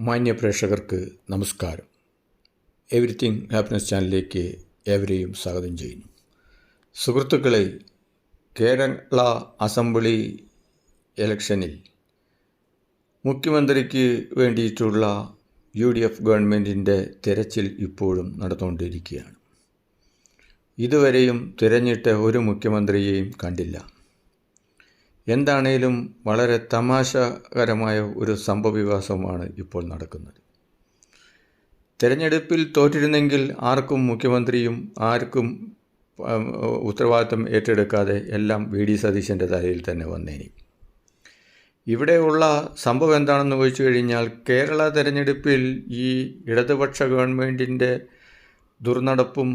മാന്യ പ്രേക്ഷകർക്ക് നമസ്കാരം. എവരിത്തിങ് ഹാപ്പിനെസ് ചാനലിലേക്ക് ഏവരെയും സ്വാഗതം ചെയ്യുന്നു. സുഹൃത്തുക്കളെ, കേരള അസംബ്ലി ഇലക്ഷനിൽ മുഖ്യമന്ത്രിക്ക് വേണ്ടിയിട്ടുള്ള UDF ഗവൺമെൻറ്റിൻ്റെ തിരച്ചിൽ ഇപ്പോഴും നടന്നുകൊണ്ടിരിക്കുകയാണ്. ഇതുവരെയും തിരഞ്ഞിട്ട് ഒരു മുഖ്യമന്ത്രിയെയും കണ്ടില്ല. എന്താണേലും വളരെ തമാശകരമായ ഒരു സംഭവവികാസമാണ് ഇപ്പോൾ നടക്കുന്നത്. തിരഞ്ഞെടുപ്പിൽ തോറ്റിരുന്നെങ്കിൽ ആർക്കും മുഖ്യമന്ത്രിയും ആർക്കും ഉത്തരവാദിത്തം ഏറ്റെടുക്കാതെ എല്ലാം VD സതീശൻ്റെ തലയിൽ തന്നെ വന്നേനി. ഇവിടെയുള്ള സംഭവം എന്താണെന്ന് ചോദിച്ചു കഴിഞ്ഞാൽ, കേരള തിരഞ്ഞെടുപ്പിൽ ഈ ഇടതുപക്ഷ ഗവൺമെൻറ്റിൻ്റെ ദുർനടപ്പും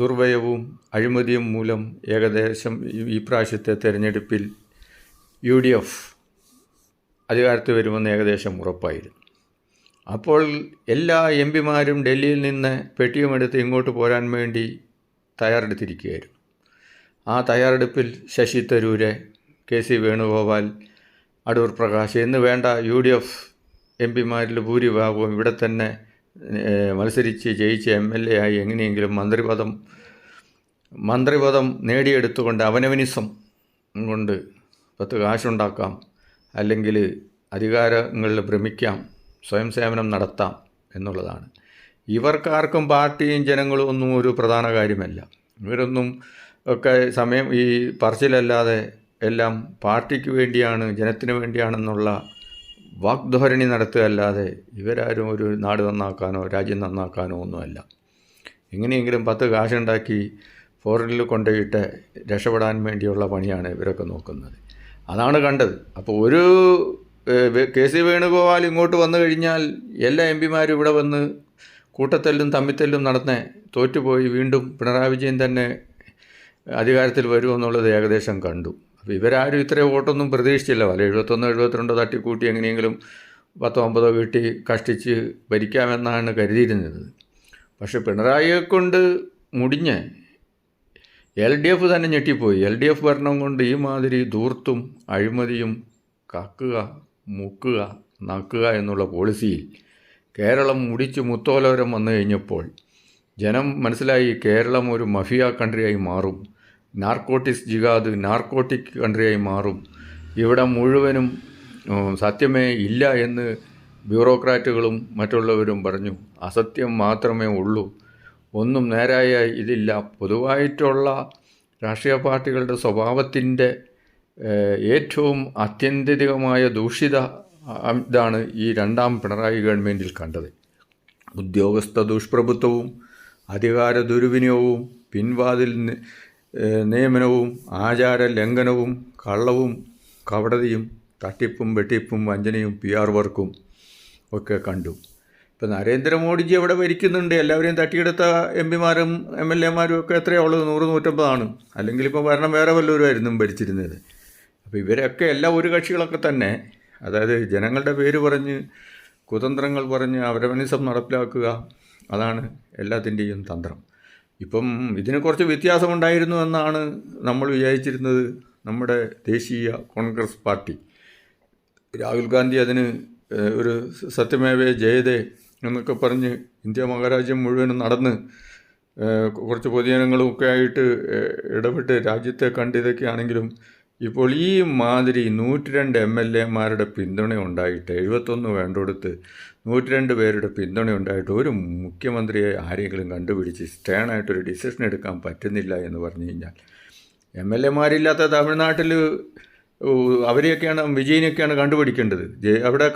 ദുർവ്യയവും അഴിമതിയും മൂലം ഏകദേശം ഈ പ്രാവശ്യത്തെ തിരഞ്ഞെടുപ്പിൽ UDF അധികാരത്തിൽ വരുമെന്ന് ഏകദേശം ഉറപ്പായിരുന്നു. അപ്പോൾ എല്ലാ MP-മാരും ഡൽഹിയിൽ നിന്ന് പെട്ടിയുമെടുത്ത് ഇങ്ങോട്ട് പോരാൻ വേണ്ടി തയ്യാറെടുത്തിരിക്കുകയായിരുന്നു. ആ തയ്യാറെടുപ്പിൽ ശശി തരൂര്, KC വേണുഗോപാൽ, അടൂർ പ്രകാശ് എന്ന് വേണ്ട UDF MP-മാരിൽ ഭൂരിഭാഗവും ഇവിടെ തന്നെ മത്സരിച്ച് ജയിച്ച് MLA ആയി എങ്ങനെയെങ്കിലും മന്ത്രിപദം നേടിയെടുത്തുകൊണ്ട് അവനവനിസം കൊണ്ട് 10 കാശുണ്ടാക്കാം, അല്ലെങ്കിൽ അധികാരങ്ങളിൽ ഭ്രമിക്കാം, സ്വയം സേവനം നടത്താം എന്നുള്ളതാണ്. ഇവർക്കാർക്കും പാർട്ടിയും ജനങ്ങളും ഒന്നും ഒരു പ്രധാന കാര്യമല്ല. ഇവരൊന്നും ഒക്കെ സമയം ഈ പറച്ചിലല്ലാതെ എല്ലാം പാർട്ടിക്ക് വേണ്ടിയാണ്, ജനത്തിന് വേണ്ടിയാണെന്നുള്ള വാഗ്ധോരണി നടത്തുകയല്ലാതെ ഇവരാരും ഒരു നാട് നന്നാക്കാനോ രാജ്യം നന്നാക്കാനോ ഒന്നുമല്ല. എങ്ങനെയെങ്കിലും 10 കാശുണ്ടാക്കി ഫോറിനിൽ കൊണ്ടുപോയിട്ട് രക്ഷപ്പെടാൻ വേണ്ടിയുള്ള പണിയാണ് ഇവരൊക്കെ നോക്കുന്നത്. അതാണ് കണ്ടത്. അപ്പോൾ ഒരു KC വേണുഗോപാൽ ഇങ്ങോട്ട് വന്നു കഴിഞ്ഞാൽ എല്ലാ MP-മാരും ഇവിടെ വന്ന് കൂട്ടത്തെല്ലും തമ്മിത്തെല്ലും നടന്ന് തോറ്റുപോയി വീണ്ടും പിണറായി വിജയൻ തന്നെ അധികാരത്തിൽ വരുമെന്നുള്ളത് ഏകദേശം കണ്ടു. അപ്പോൾ ഇവരാരും ഇത്രയും വോട്ടൊന്നും പ്രതീക്ഷിച്ചില്ല. വല്ല 71, 72 തട്ടിക്കൂട്ടി എങ്ങനെയെങ്കിലും 10, 9 കിട്ടി കഷ്ടിച്ച് ഭരിക്കാമെന്നാണ് കരുതിയിരുന്നത്. പക്ഷെ പിണറായിയെ കൊണ്ട് മുടിഞ്ഞ് LDF തന്നെ ഞെട്ടിപ്പോയി. LDF ഭരണം കൊണ്ട് ഈ മാതിരി ധൂർത്തും അഴിമതിയും കക്കുക മുക്കുക നക്കുക എന്നുള്ള പോളിസിയിൽ കേരളം മുടിച്ച് മുത്തോലോരം വന്നു കഴിഞ്ഞപ്പോൾ ജനം മനസ്സിലായി, കേരളം ഒരു മഫിയ കൺട്രിയായി മാറും, നാർക്കോട്ടിക്സ് ജിഹാദ് നാർക്കോട്ടിക് കൺട്രിയായി മാറും, ഇവിടെ മുഴുവനും സത്യമേ ഇല്ല എന്ന് ബ്യൂറോക്രാറ്റുകളും മറ്റുള്ളവരും പറഞ്ഞു. അസത്യം മാത്രമേ ഉള്ളൂ, ഒന്നും നേരായ ഇതില്ല. പൊതുവായിട്ടുള്ള രാഷ്ട്രീയ പാർട്ടികളുടെ സ്വഭാവത്തിൻ്റെ ഏറ്റവും ആത്യന്തികമായ ദൂഷിത ഇതാണ് ഈ രണ്ടാം പിണറായി ഗവൺമെൻറ്റിൽ കണ്ടത്. ഉദ്യോഗസ്ഥ ദുഷ്പ്രഭുത്വവും അധികാര ദുർവിനിയോഗവും പിൻവാതിൽ നിയമനവും ആചാര ലംഘനവും കള്ളവും കപടതയും തട്ടിപ്പും വെട്ടിപ്പും വഞ്ചനയും PR വർക്കും ഒക്കെ കണ്ടു. ഇപ്പം നരേന്ദ്രമോദിജി എവിടെ ഭരിക്കുന്നുണ്ട്, എല്ലാവരെയും തട്ടിയെടുത്ത MP-മാരും MLA-മാരും ഒക്കെ എത്രയാണ് ഉള്ളത്? 100-150 ആണ്. അല്ലെങ്കിൽ ഇപ്പോൾ ഭരണം വേറെ വല്ലവരുമായിരുന്നു ഭരിച്ചിരുന്നത്. അപ്പോൾ ഇവരൊക്കെ എല്ലാ ഒരു കക്ഷികളൊക്കെ തന്നെ, അതായത് ജനങ്ങളുടെ പേര് പറഞ്ഞ് കുതന്ത്രങ്ങൾ പറഞ്ഞ് അവരവനിസം നടപ്പിലാക്കുക, അതാണ് എല്ലാത്തിൻ്റെയും തന്ത്രം. ഇപ്പം ഇതിന് കുറച്ച് വ്യത്യാസമുണ്ടായിരുന്നു എന്നാണ് നമ്മൾ വിചാരിച്ചിരുന്നത്. നമ്മുടെ ദേശീയ കോൺഗ്രസ് പാർട്ടി, രാഹുൽ ഗാന്ധി അതിന് ഒരു സത്യമേവ ജയതേ എന്നൊക്കെ പറഞ്ഞ് ഇന്ത്യ മഹാരാജ്യം മുഴുവനും നടന്ന് കുറച്ച് പൊതുജനങ്ങളും ഒക്കെ ആയിട്ട് ഇടപെട്ട് രാജ്യത്തെ കണ്ടിതൊക്കെയാണെങ്കിലും ഇപ്പോൾ ഈ മാതിരി 102 MLA-മാരുടെ പിന്തുണ ഉണ്ടായിട്ട്, 71 വേണ്ടടുത്ത് 102 പേരുടെ പിന്തുണ ഉണ്ടായിട്ട് ഒരു മുഖ്യമന്ത്രിയെ ആരെങ്കിലും കണ്ടുപിടിച്ച് സ്റ്റേണായിട്ടൊരു ഡിസിഷൻ എടുക്കാൻ പറ്റുന്നില്ല എന്ന് പറഞ്ഞു കഴിഞ്ഞാൽ, MLA-മാരില്ലാത്ത തമിഴ്നാട്ടിൽ അവരെയൊക്കെയാണ്, വിജയനെയൊക്കെയാണ് കണ്ടുപിടിക്കേണ്ടത്. അവിടെ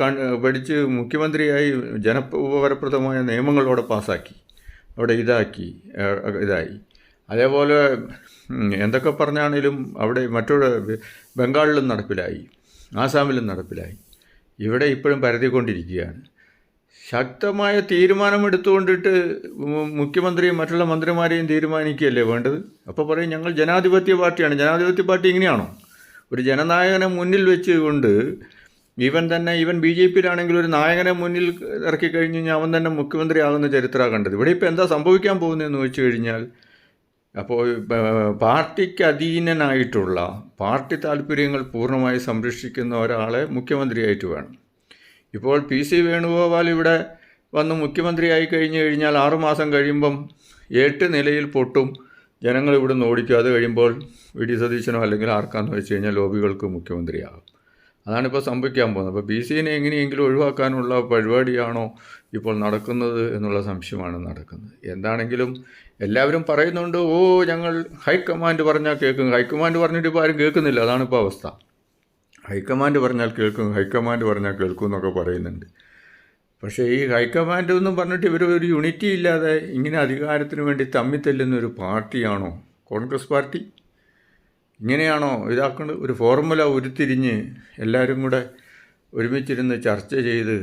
പഠിച്ച് മുഖ്യമന്ത്രിയായി ജനോപകാരപ്രദമായ നിയമങ്ങളോടെ പാസ്സാക്കി അവിടെ ഇതായി. അതേപോലെ എന്തൊക്കെ പറഞ്ഞാണെങ്കിലും അവിടെ മറ്റൊരു ബംഗാളിലും നടപ്പിലായി, ആസാമിലും നടപ്പിലായി. ഇവിടെ ഇപ്പോഴും പരതിക്കൊണ്ടിരിക്കുകയാണ്. ശക്തമായ തീരുമാനമെടുത്തുകൊണ്ടിട്ട് മുഖ്യമന്ത്രിയും മറ്റുള്ള മന്ത്രിമാരെയും തീരുമാനിക്കുകയല്ലേ വേണ്ടത്. അപ്പോൾ പറയും ഞങ്ങൾ ജനാധിപത്യ പാർട്ടിയാണ്. ജനാധിപത്യ പാർട്ടി ഇങ്ങനെയാണോ? ഒരു ജനനായകനെ മുന്നിൽ വെച്ചുകൊണ്ട് ഇവൻ BJP-യിലാണെങ്കിൽ ഒരു നായകനെ മുന്നിൽ ഇറക്കി കഴിഞ്ഞ് കഴിഞ്ഞാൽ അവൻ തന്നെ മുഖ്യമന്ത്രിയാകുന്ന ചരിത്രമാണ് കണ്ടത്. ഇവിടെ ഇപ്പോൾ എന്താ സംഭവിക്കാൻ പോകുന്നതെന്ന് വെച്ച് കഴിഞ്ഞാൽ, അപ്പോൾ പാർട്ടിക്ക് അധീനനായിട്ടുള്ള, പാർട്ടി താല്പര്യങ്ങൾ പൂർണ്ണമായി സംരക്ഷിക്കുന്ന ഒരാളെ മുഖ്യമന്ത്രിയായിട്ട് വേണം. ഇപ്പോൾ PC വേണുഗോപാൽ ഇവിടെ വന്ന് മുഖ്യമന്ത്രിയായി കഴിഞ്ഞാൽ 6 മാസം കഴിയുമ്പം 8 നിലയിൽ പൊട്ടും, ജനങ്ങൾ ഇവിടെ നിന്ന് ഓടിക്കും. അത് കഴിയുമ്പോൾ VD സതീശനോ അല്ലെങ്കിൽ ആർക്കാന്ന് വെച്ച് കഴിഞ്ഞാൽ ലോബികൾക്ക് മുഖ്യമന്ത്രിയാകും. അതാണിപ്പോൾ സംഭവിക്കാൻ പോകുന്നത്. അപ്പോൾ BCനെ എങ്ങനെയെങ്കിലും ഒഴിവാക്കാനുള്ള പരിപാടിയാണോ ഇപ്പോൾ നടക്കുന്നത് എന്നുള്ള സംശയമാണ് നടക്കുന്നത്. എന്താണെങ്കിലും എല്ലാവരും പറയുന്നുണ്ട്, ഞങ്ങൾ ഹൈക്കമാൻഡ് പറഞ്ഞാൽ കേൾക്കും. ഹൈക്കമാൻഡ് പറഞ്ഞിട്ട് ഇപ്പോൾ ആരും കേൾക്കുന്നില്ല. അതാണിപ്പോൾ അവസ്ഥ. ഹൈക്കമാൻഡ് പറഞ്ഞാൽ കേൾക്കും, ഹൈക്കമാൻഡ് പറഞ്ഞാൽ കേൾക്കും എന്നൊക്കെ പറയുന്നുണ്ട്. പക്ഷേ ഈ ഹൈക്കമാൻഡ് എന്നും പറഞ്ഞിട്ട് ഇവർ ഒരു യൂണിറ്റി ഇല്ലാതെ ഇങ്ങനെ അധികാരത്തിന് വേണ്ടി തമ്മിത്തല്ലുന്ന ഒരു പാർട്ടിയാണോ കോൺഗ്രസ് പാർട്ടി? ഇങ്ങനെയാണോ ഇതാക്കേണ്ടത്? ഒരു ഫോർമുല ഉരുത്തിരിഞ്ഞ് എല്ലാവരും കൂടെ ഒരുമിച്ചിരുന്ന് ചർച്ച ചെയ്ത്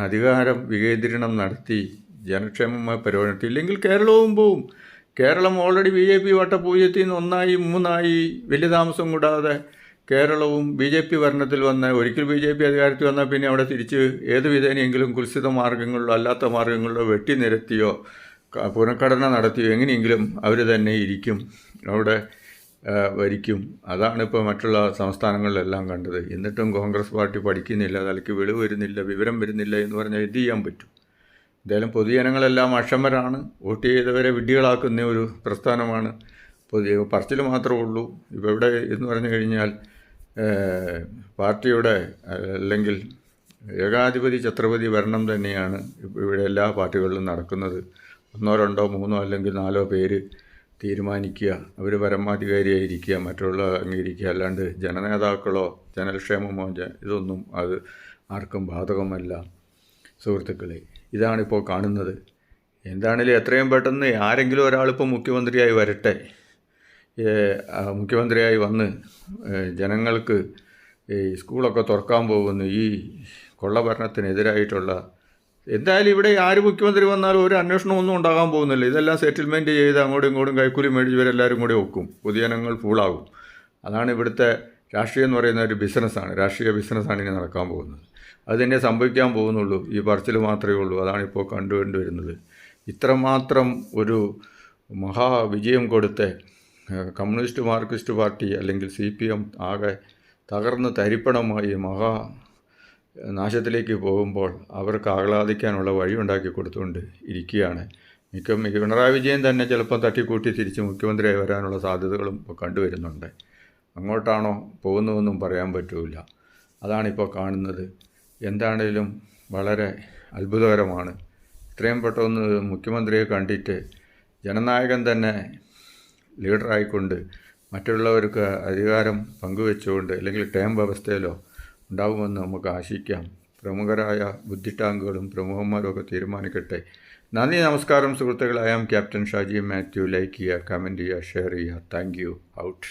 അധികാരം വികേന്ദ്രീകരണം നടത്തി ജനക്ഷേമമായ പരിപാടി. ഇല്ലെങ്കിൽ കേരളവും പോവും. കേരളം ഓൾറെഡി BJP വട്ടപൂജ്യത്തിൽ നിന്ന് 1 3 വലിയ താമസം കൂടാതെ കേരളവും BJP ഭരണത്തിൽ വന്ന, ഒരിക്കൽ BJP അധികാരത്തിൽ വന്നാൽ പിന്നെ അവിടെ തിരിച്ച് ഏത് വിധേനയെങ്കിലും കുൽസിത മാർഗ്ഗങ്ങളിലോ അല്ലാത്ത മാർഗ്ഗങ്ങളിലോ വെട്ടി നിരത്തിയോ പുനഃഘടന നടത്തിയോ എങ്ങനെയെങ്കിലും അവർ തന്നെ ഇരിക്കും, അവിടെ ഭരിക്കും. അതാണിപ്പോൾ മറ്റുള്ള സംസ്ഥാനങ്ങളിലെല്ലാം കണ്ടത്. എന്നിട്ടും കോൺഗ്രസ് പാർട്ടി പഠിക്കുന്നില്ല, തലയ്ക്ക് വെളിവ് വരുന്നില്ല, വിവരം വരുന്നില്ല എന്ന് പറഞ്ഞാൽ എന്ത് ചെയ്യാൻ പറ്റും? എന്തായാലും പൊതുജനങ്ങളെല്ലാം അക്ഷമരാണ്. വോട്ട് ചെയ്തവരെ വിഡ്ഢികളാക്കുന്ന ഒരു പ്രസ്ഥാനമാണ്. പറച്ചിൽ മാത്രമേ ഉള്ളൂ. ഇപ്പോൾ ഇവിടെ എന്ന് പറഞ്ഞു കഴിഞ്ഞാൽ പാർട്ടിയുടെ അല്ലെങ്കിൽ ഏകാധിപതി ഛത്രപതി ഭരണം തന്നെയാണ് ഇവിടെ എല്ലാ പാർട്ടികളിലും നടക്കുന്നത്. 1 2 3 അല്ലെങ്കിൽ 4 പേര് തീരുമാനിക്കുക, അവർ പരമാധികാരിയായിരിക്കുക, മറ്റുള്ള അംഗീകരിക്കുക. അല്ലാണ്ട് ജനനേതാക്കളോ ജനക്ഷേമമോ ഇതൊന്നും അത് ആർക്കും ബാധകമല്ല സുഹൃത്തുക്കളെ. ഇതാണിപ്പോൾ കാണുന്നത്. എന്താണെങ്കിലും എത്രയും പെട്ടെന്ന് ആരെങ്കിലും ഒരാളിപ്പോൾ മുഖ്യമന്ത്രിയായി വരട്ടെ. മുഖ്യമന്ത്രിയായി വന്ന് ജനങ്ങൾക്ക് ഈ സ്കൂളൊക്കെ തുറക്കാൻ പോകുന്നു, ഈ കൊള്ളഭരണത്തിനെതിരായിട്ടുള്ള എന്തായാലും ഇവിടെ ആര് മുഖ്യമന്ത്രി വന്നാലും ഒരു അന്വേഷണമൊന്നും ഉണ്ടാകാൻ പോകുന്നില്ല. ഇതെല്ലാം സെറ്റിൽമെൻറ്റ് ചെയ്ത് അങ്ങോട്ടും ഇങ്ങോട്ടും കൈക്കൂലി മേടിച്ചവരെല്ലാവരും കൂടി ഒക്കും, പൊതുജനങ്ങൾ ഫൂളാകും. അതാണ് ഇവിടുത്തെ രാഷ്ട്രീയം എന്ന് പറയുന്ന ഒരു ബിസിനസ്സാണ്, രാഷ്ട്രീയ ബിസിനസ്സാണ് ഇനി നടക്കാൻ പോകുന്നത്. അത് തന്നെ സംഭവിക്കാൻ പോകുന്നുള്ളൂ. ഈ പറച്ചിൽ മാത്രമേ ഉള്ളൂ. അതാണിപ്പോൾ കണ്ടുവരുന്നത്. ഇത്രമാത്രം ഒരു മഹാവിജയം കൊടുത്ത കമ്മ്യൂണിസ്റ്റ് മാർക്സിസ്റ്റ് പാർട്ടി അല്ലെങ്കിൽ CPM ആകെ തകർന്ന് തരിപ്പണമായി നാശത്തിലേക്ക് പോകുമ്പോൾ അവർക്ക് ആഹ്ലാദിക്കാനുള്ള വഴി ഉണ്ടാക്കി കൊടുത്തുകൊണ്ട് ഇരിക്കുകയാണ്. പിണറായി വിജയൻ തന്നെ ചിലപ്പോൾ തട്ടിക്കൂട്ടി തിരിച്ച് മുഖ്യമന്ത്രിയായി വരാനുള്ള സാധ്യതകളും ഇപ്പോൾ കണ്ടുവരുന്നുണ്ട്. അങ്ങോട്ടാണോ പോകുന്നതെന്നും പറയാൻ പറ്റില്ല. അതാണിപ്പോൾ കാണുന്നത്. എന്താണേലും വളരെ അത്ഭുതകരമാണ്. ഇത്രയും പെട്ടെന്ന് മുഖ്യമന്ത്രിയെ കണ്ടിട്ട് ജനനായകൻ തന്നെ ലീഡറായിക്കൊണ്ട് മറ്റുള്ളവർക്ക് അധികാരം പങ്കുവെച്ചുകൊണ്ട് അല്ലെങ്കിൽ ടേം വ്യവസ്ഥയിലോ ഉണ്ടാകുമെന്ന് നമുക്ക് ആശിക്കാം. പ്രമുഖരായ ബുദ്ധിട്ടാങ്കുകളും പ്രമുഖന്മാരും ഒക്കെ തീരുമാനിക്കട്ടെ. നന്ദി, നമസ്കാരം സുഹൃത്തുക്കളെ. I am captain Shaji Mathew. Like ചെയ്യുക, കമൻറ്റ് ചെയ്യുക, ഷെയർ ചെയ്യുക. Thank you. ഔട്ട്.